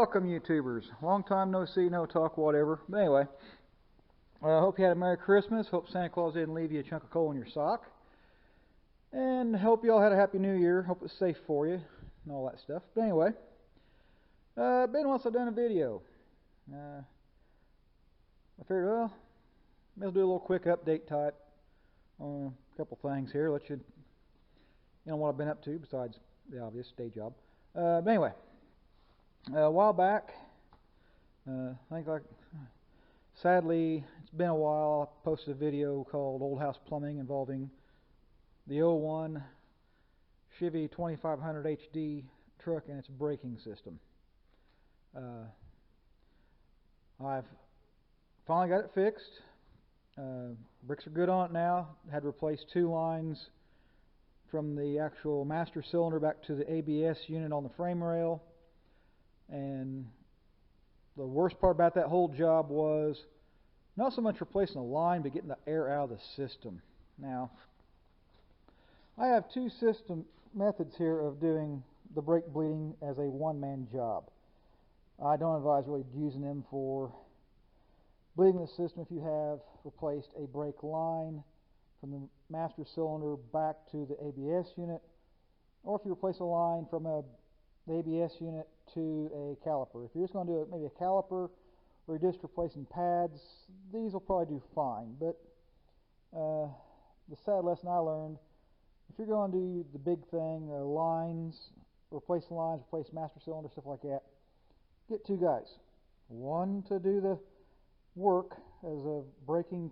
welcome YouTubers. Long time no see, no talk, whatever. But anyway, I hope you had a Merry Christmas. Hope Santa Claus didn't leave you a chunk of coal in your sock. And hope you all had a Happy New Year. Hope it's safe for you and all that stuff. But anyway, been once I've done a video. I figured, well, maybe I'll do a little quick update type on a couple things here. Let you know what I've been up to besides the obvious day job. But anyway, a while back, I think sadly, it's been a while, I posted a video called Old House Plumbing involving the 01 Chevy 2500 HD truck and its braking system. I've finally got it fixed. Bricks are good on it now. Had to replace 2 lines from the actual master cylinder back to the ABS unit on the frame rail. And the worst part about that whole job was not so much replacing the line, but getting the air out of the system. Now, I have 2 system methods here of doing the brake bleeding as a one-man job. I don't advise really using them for bleeding the system if you have replaced a brake line from the master cylinder back to the ABS unit, or if you replace a line from the ABS unit to a caliper. If you're just going to do maybe a caliper or you're just replacing pads, these will probably do fine. But the sad lesson I learned, if you're going to do the big thing, lines, replace master cylinder, stuff like that, get 2 guys. One to do the work as of breaking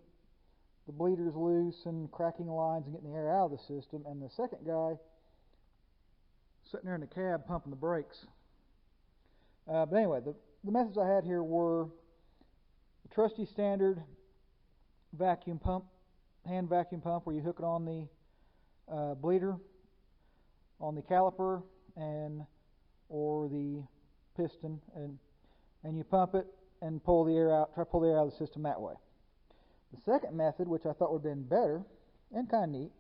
the bleeders loose and cracking lines and getting the air out of the system, and the second guy sitting there in the cab pumping the brakes. But anyway, the methods I had here were the trusty standard vacuum pump, hand vacuum pump, where you hook it on the bleeder, on the caliper, or the piston, and you pump it and pull the air out. Try to pull the air out of the system that way. The second method, which I thought would have been better and kind of neat,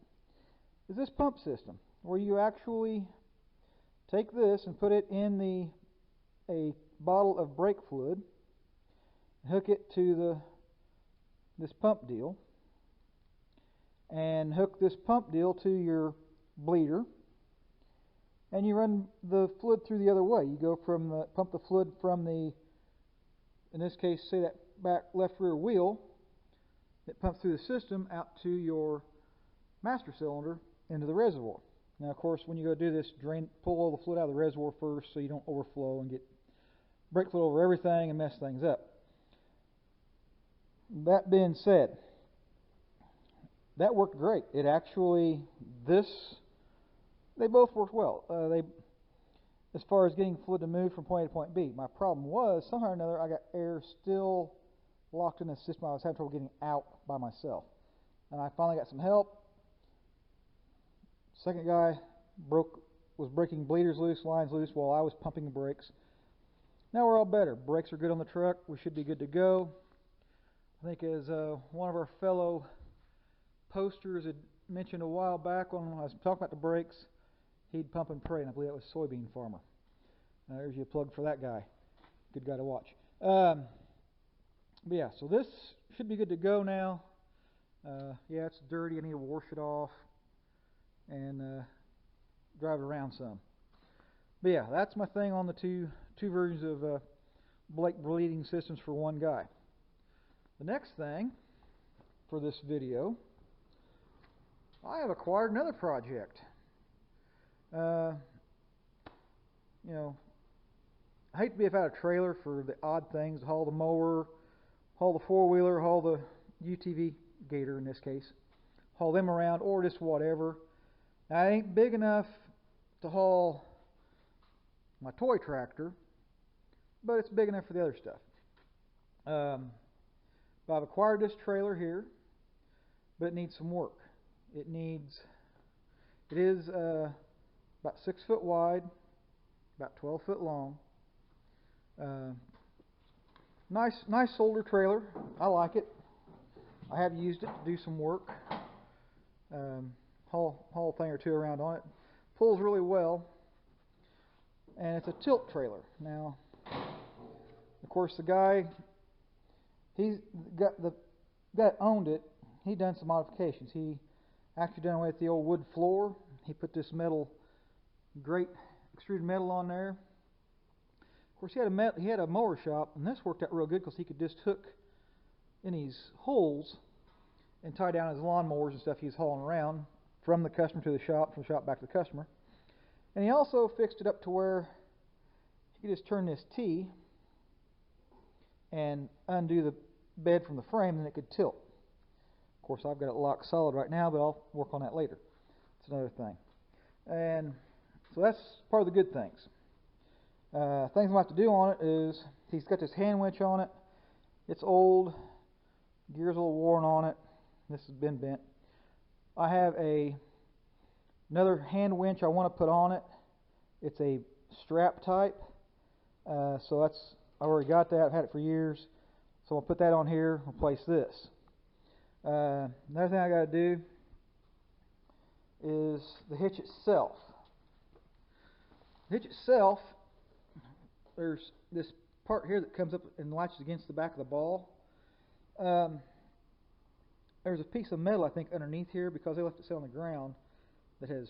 is this pump system, where you actually take this and put it in a bottle of brake fluid, hook it to this pump deal, and hook this pump deal to your bleeder, and you run the fluid through the other way. You go from pump the fluid from the, in this case, say that back left rear wheel, it pumps through the system out to your master cylinder into the reservoir. Now, of course, when you go do this, pull all the fluid out of the reservoir first so you don't overflow and get brake fluid over everything and mess things up. That being said, that worked great. It actually, they both worked well. As far as getting fluid to move from point A to point B. My problem was, somehow or another, I got air still locked in the system. I was having trouble getting out by myself. And I finally got some help. Second guy was breaking bleeders loose, lines loose, while I was pumping the brakes. Now we're all better. Brakes are good on the truck. We should be good to go. I think as one of our fellow posters had mentioned a while back when I was talking about the brakes, he'd pump and pray, and I believe that was Soybean Farmer. There's your plug for that guy. Good guy to watch. But yeah, so this should be good to go now. Yeah, it's dirty. I need to wash it off and drive it around some. But yeah, that's my thing on the two versions of brake bleeding systems for one guy. The next thing for this video, I have acquired another project. You know, I hate to be without a trailer for the odd things, haul the mower, haul the 4-wheeler, haul the UTV Gator in this case, haul them around, or just whatever. Now, it ain't big enough to haul my toy tractor, but it's big enough for the other stuff. But I've acquired this trailer here, but it needs some work. It is about 6 foot wide, about 12 foot long. Nice older trailer. I like it. I have used it to do some work. Haul a thing or two around on it. Pulls really well, and it's a tilt trailer. Now, Of course, the guy that owned it, he done some modifications. He actually done away with the old wood floor. He put this great extruded metal on there. Of course, he had a mower shop, and this worked out real good because he could just hook in these holes and tie down his lawnmowers and stuff he was hauling around from the customer to the shop, from the shop back to the customer. And he also fixed it up to where you could just turn this T and undo the bed from the frame, and it could tilt. Of course, I've got it locked solid right now, but I'll work on that later. It's another thing. And so that's part of the good things. Things I have to do on it is he's got this hand winch on it. It's old, gears a little worn on it. This has been bent. I have another hand winch I want to put on it. It's a strap type. So I already got that. I've had it for years. So I'll put that on here. Replace this. Another thing I got to do is the hitch itself. The hitch itself, there's this part here that comes up and latches against the back of the ball. There's a piece of metal, I think, underneath here because they left it sit on the ground that has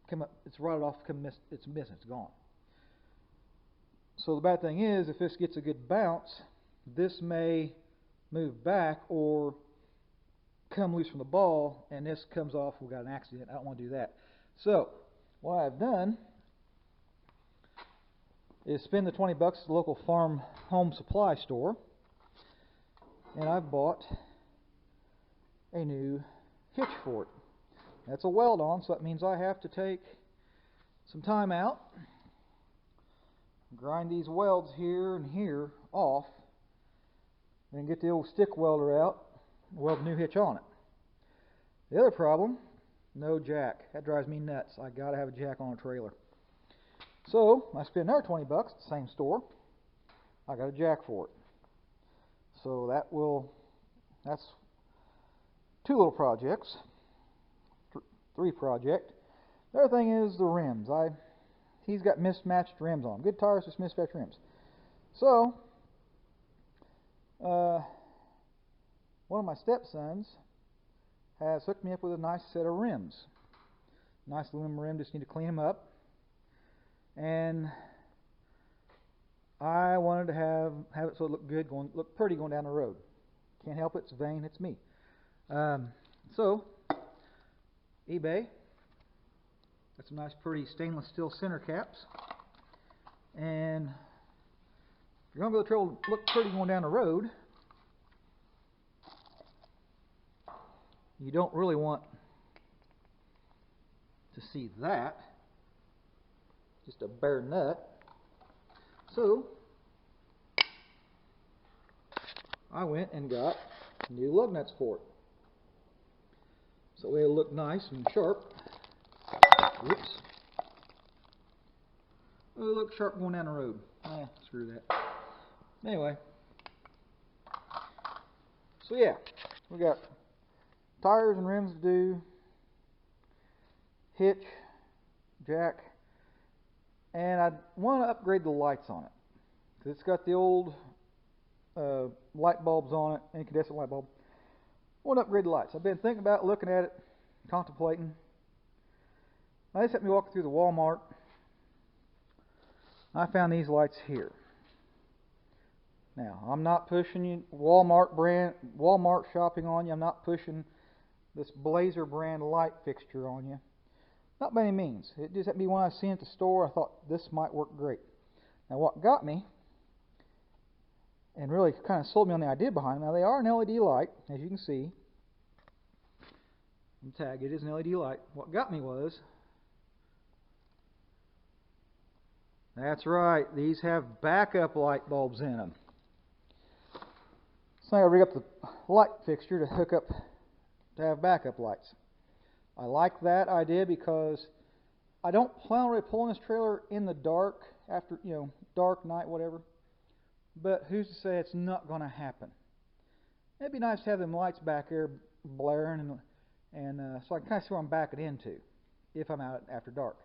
come up. It's rotted off. It's missing. It's gone. So the bad thing is, if this gets a good bounce, this may move back or come loose from the ball, and this comes off. We've got an accident. I don't want to do that. So what I've done is spend the $20 at the local farm home supply store, and I've bought a new hitch for it. That's a weld on, so that means I have to take some time out, grind these welds here and here off, and get the old stick welder out, weld a new hitch on it. The other problem, no jack. That drives me nuts. I gotta have a jack on a trailer. So I spent another $20 at the same store. I got a jack for it. So that's two little projects, three project. The other thing is the rims. He's got mismatched rims on. Good tires, just mismatched rims. So one of my stepsons has hooked me up with a nice set of rims. Nice aluminum rim. Just need to clean them up. And I wanted to have it so it looked good, look pretty going down the road. Can't help it. It's vain. It's me. So eBay. Got some nice, pretty stainless steel center caps. And if you're going to go the trail look pretty going down the road, you don't really want to see that. Just a bare nut. So I went and got new lug nuts for it. So it'll look nice and sharp. Whoops. It'll look sharp going down the road. Screw that. Anyway. So yeah, we got tires and rims to do, hitch, jack, and I want to upgrade the lights on it. Because it's got the old light bulbs on it, incandescent light bulb. I want to upgrade the lights. I've been thinking about looking at it, contemplating. I just happened to walk through the Walmart. I found these lights here. Now, I'm not pushing you Walmart shopping on you. I'm not pushing this Blazer brand light fixture on you. Not by any means. It just happened to be one I seen at the store. I thought this might work great. Now, what got me and really kind of sold me on the idea behind them. Now, they are an LED light, as you can see. The tag, it is an LED light. What got me was, that's right, these have backup light bulbs in them. So I rig up the light fixture to hook up to have backup lights. I like that idea because I don't plan on really pulling this trailer in the dark after, dark night, whatever. But who's to say it's not going to happen? It'd be nice to have them lights back there blaring, and so I can kind of see where I'm backing into if I'm out after dark.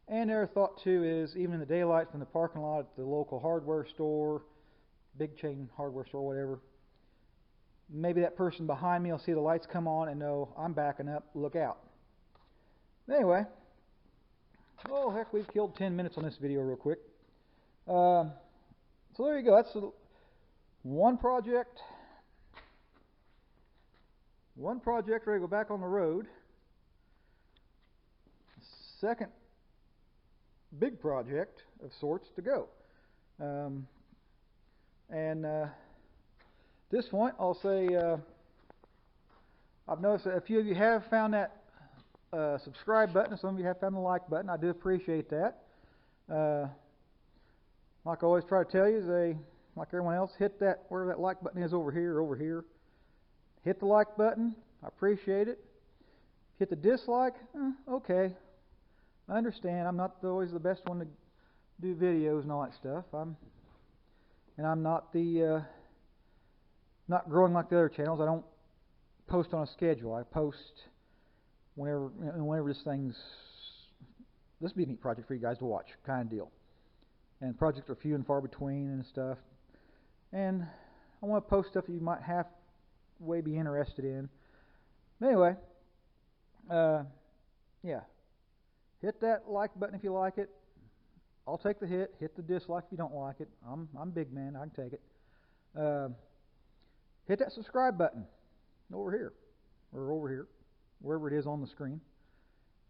And their thought too is even in the daylight from the parking lot at the local hardware store, big chain hardware store, whatever. Maybe that person behind me will see the lights come on and know I'm backing up, look out. Anyway, oh heck, we've killed 10 minutes on this video real quick. So there you go. That's one project. One project ready to go back on the road. Second big project of sorts to go. At this point, I'll say I've noticed that a few of you have found that subscribe button. Some of you have found the like button. I do appreciate that. Like I always try to tell you, like everyone else, hit that wherever that like button is over here, over here. Hit the like button. I appreciate it. Hit the dislike. Okay. I understand. I'm not always the best one to do videos and all that stuff. I'm not not growing like the other channels. I don't post on a schedule. I post whenever this would be a neat project for you guys to watch, kind of deal. And projects are few and far between and stuff. And I want to post stuff that you might halfway be interested in. But anyway, yeah. Hit that like button if you like it. I'll take the hit. Hit the dislike if you don't like it. I'm big man. I can take it. Hit that subscribe button over here or over here, wherever it is on the screen.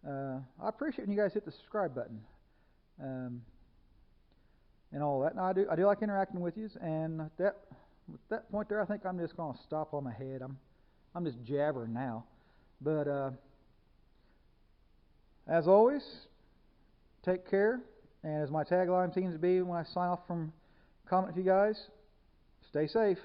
I appreciate when you guys hit the subscribe button and all that. Now, I do like interacting with you. And at that point there, I think I'm just going to stop on my head. I'm just jabbering now. But as always, take care. And as my tagline seems to be when I sign off from comment to you guys, stay safe.